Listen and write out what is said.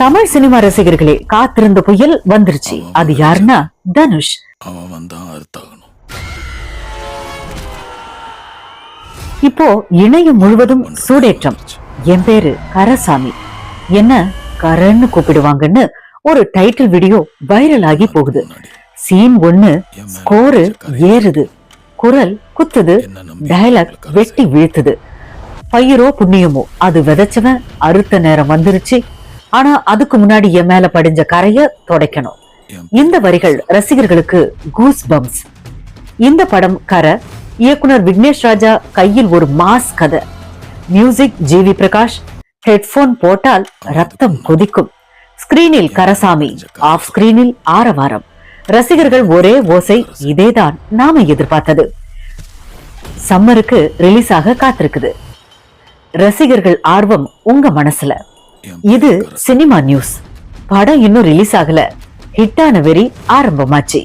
Tamil cinema ரசிகர்களே, காத்திருந்த புயல் வந்துருச்சு. அது யாருன்னா தனுஷ். இப்போ இணையம் முழுவதும் சூடேற்றம். என் பேரு கரசாமி, என்ன கரன்னு கூப்பிடுவாங்கன்னு ஒரு டைட்டில் வீடியோ வைரல் ஆகி போகுது. சீன் 1 ஸ்கோரு ஏறுது, குரல் குத்துது, டயலாக் வெட்டி வீழ்த்துது. பயிரோ புண்ணியமோ, அது விதைச்சவன் அறுத்த நேரம் வந்துருச்சு. ஆனா அதுக்கு முன்னாடி என் மேல படிஞ்ச கரைய துடைக்கணும். இந்த வரிகள் ரசிகர்களுக்கு கூஸ் பம்ஸ். இந்த படம் கரை. இயக்குனர் விக்னேஷ் ராஜா கையில் ஒரு மாஸ் கதை. Music GV Prakash. ஹெட்போன் போட்டால் ரத்தம் கொதிக்கும். ஸ்கிரீனில் கரசாமி, ஆஃப் ஸ்கிரீனில் ஆரவாரம். ரசிகர்கள் ஒரே ஓசை. இதேதான் நாம எதிர்பார்த்தது. சம்மருக்கு ரிலீஸ் ஆக காத்திருக்குது. ரசிகர்கள் ஆர்வம் உங்க மனசுல. இது சினிமா நியூஸ். படம் இன்னும் ரிலீஸ் ஆகல, ஹிட்டான வெறி ஆரம்பமாச்சு.